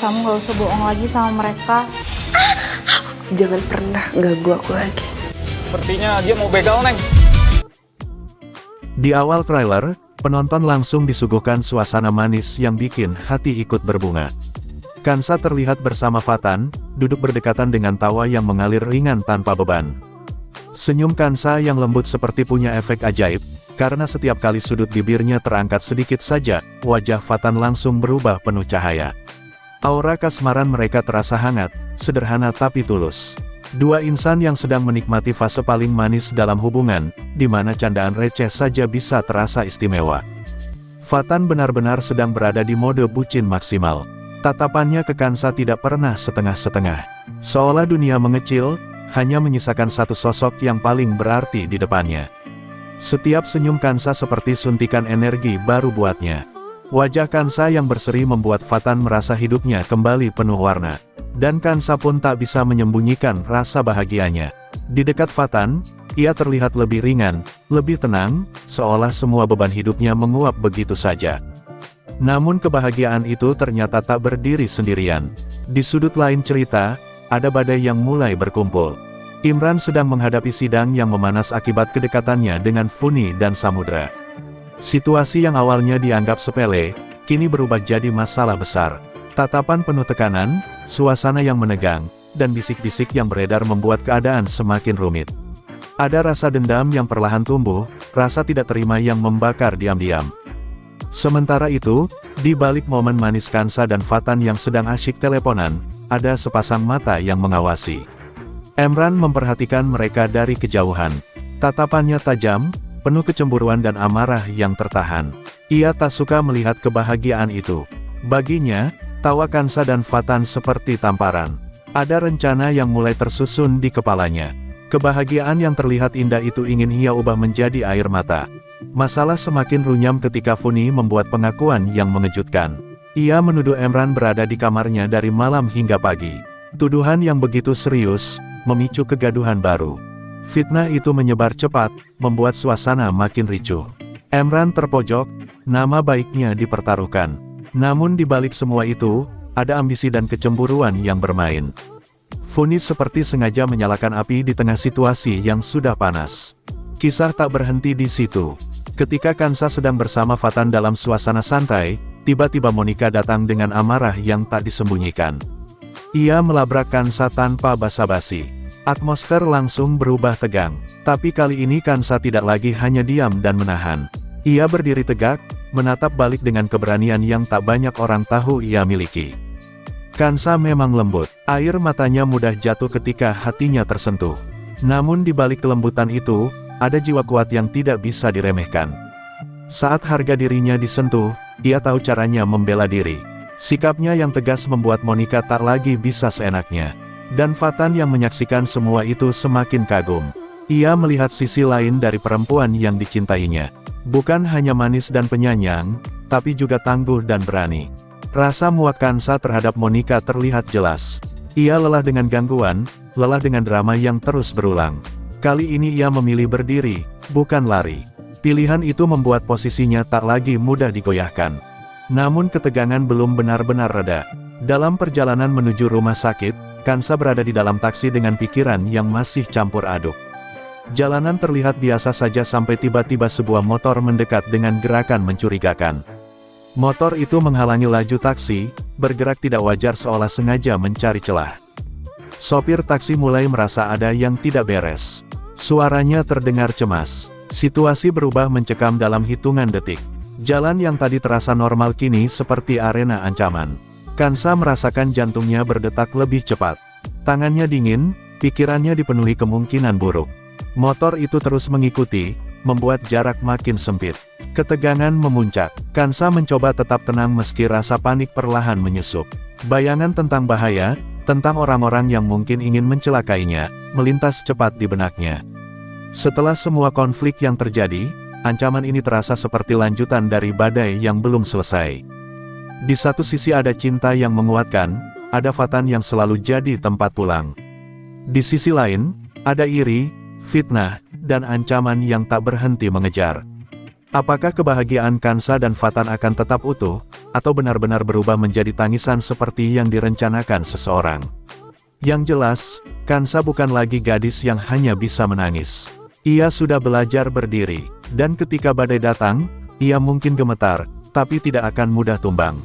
kamu gak usah bohong lagi sama mereka. Jangan pernah ganggu aku lagi. Sepertinya dia mau begal, Neng. Di awal trailer, penonton langsung disuguhkan suasana manis yang bikin hati ikut berbunga. Kansa terlihat bersama Fatan, duduk berdekatan dengan tawa yang mengalir ringan tanpa beban. Senyum Kansa yang lembut seperti punya efek ajaib, karena setiap kali sudut bibirnya terangkat sedikit saja, wajah Fatan langsung berubah penuh cahaya. Aura kasmaran mereka terasa hangat, sederhana tapi tulus. Dua insan yang sedang menikmati fase paling manis dalam hubungan, di mana candaan receh saja bisa terasa istimewa. Fatan benar-benar sedang berada di mode bucin maksimal. Tatapannya ke Kansa tidak pernah setengah-setengah. Seolah dunia mengecil, hanya menyisakan satu sosok yang paling berarti di depannya. Setiap senyum Kansa seperti suntikan energi baru buatnya. Wajah Kansa yang berseri membuat Fatan merasa hidupnya kembali penuh warna. Dan Kansa pun tak bisa menyembunyikan rasa bahagianya. Di dekat Fatan, ia terlihat lebih ringan, lebih tenang, seolah semua beban hidupnya menguap begitu saja. Namun kebahagiaan itu ternyata tak berdiri sendirian. Di sudut lain cerita, ada badai yang mulai berkumpul. Imran sedang menghadapi sidang yang memanas akibat kedekatannya dengan Funi dan Samudra. Situasi yang awalnya dianggap sepele, kini berubah jadi masalah besar. Tatapan penuh tekanan, suasana yang menegang, dan bisik-bisik yang beredar membuat keadaan semakin rumit. Ada rasa dendam yang perlahan tumbuh, rasa tidak terima yang membakar diam-diam. Sementara itu, di balik momen manis Kansa dan Fatan yang sedang asyik teleponan, ada sepasang mata yang mengawasi. Emran memperhatikan mereka dari kejauhan. Tatapannya tajam, penuh kecemburuan dan amarah yang tertahan. Ia tak suka melihat kebahagiaan itu. Baginya, tawa Kansa dan Fatan seperti tamparan. Ada rencana yang mulai tersusun di kepalanya. Kebahagiaan yang terlihat indah itu ingin ia ubah menjadi air mata. Masalah semakin runyam ketika Funi membuat pengakuan yang mengejutkan. Ia menuduh Emran berada di kamarnya dari malam hingga pagi. Tuduhan yang begitu serius, memicu kegaduhan baru. Fitnah itu menyebar cepat, membuat suasana makin ricuh. Emran terpojok, nama baiknya dipertaruhkan. Namun di balik semua itu, ada ambisi dan kecemburuan yang bermain. Funi seperti sengaja menyalakan api di tengah situasi yang sudah panas. Kisah tak berhenti di situ. Ketika Kansa sedang bersama Fatan dalam suasana santai, tiba-tiba Monica datang dengan amarah yang tak disembunyikan. Ia melabrak Kansa tanpa basa-basi. Atmosfer langsung berubah tegang. Tapi kali ini Kansa tidak lagi hanya diam dan menahan. Ia berdiri tegak, menatap balik dengan keberanian yang tak banyak orang tahu ia miliki. Kansa memang lembut, air matanya mudah jatuh ketika hatinya tersentuh. Namun di balik kelembutan itu, ada jiwa kuat yang tidak bisa diremehkan. Saat harga dirinya disentuh, ia tahu caranya membela diri. Sikapnya yang tegas membuat Monica tak lagi bisa seenaknya. Dan Fatan yang menyaksikan semua itu semakin kagum. Ia melihat sisi lain dari perempuan yang dicintainya. Bukan hanya manis dan penyayang, tapi juga tangguh dan berani. Rasa muak Kansa terhadap Monica terlihat jelas. Ia lelah dengan gangguan, lelah dengan drama yang terus berulang. Kali ini ia memilih berdiri, bukan lari. Pilihan itu membuat posisinya tak lagi mudah digoyahkan. Namun ketegangan belum benar-benar reda. Dalam perjalanan menuju rumah sakit, Kansa berada di dalam taksi dengan pikiran yang masih campur aduk. Jalanan terlihat biasa saja sampai tiba-tiba sebuah motor mendekat dengan gerakan mencurigakan. Motor itu menghalangi laju taksi, bergerak tidak wajar seolah sengaja mencari celah. Sopir taksi mulai merasa ada yang tidak beres. Suaranya terdengar cemas. Situasi berubah mencekam dalam hitungan detik. Jalan yang tadi terasa normal kini seperti arena ancaman. Kansa merasakan jantungnya berdetak lebih cepat. Tangannya dingin, pikirannya dipenuhi kemungkinan buruk. Motor itu terus mengikuti, membuat jarak makin sempit. Ketegangan memuncak. Kansa mencoba tetap tenang meski rasa panik perlahan menyusup. Bayangan tentang bahaya, tentang orang-orang yang mungkin ingin mencelakainya, melintas cepat di benaknya. Setelah semua konflik yang terjadi, ancaman ini terasa seperti lanjutan dari badai yang belum selesai. Di satu sisi ada cinta yang menguatkan, ada Fatan yang selalu jadi tempat pulang. Di sisi lain, ada iri, fitnah, dan ancaman yang tak berhenti mengejar. Apakah kebahagiaan Kansa dan Fatan akan tetap utuh, atau benar-benar berubah menjadi tangisan seperti yang direncanakan seseorang? Yang jelas, Kansa bukan lagi gadis yang hanya bisa menangis. Ia sudah belajar berdiri, dan ketika badai datang, ia mungkin gemetar, tapi tidak akan mudah tumbang.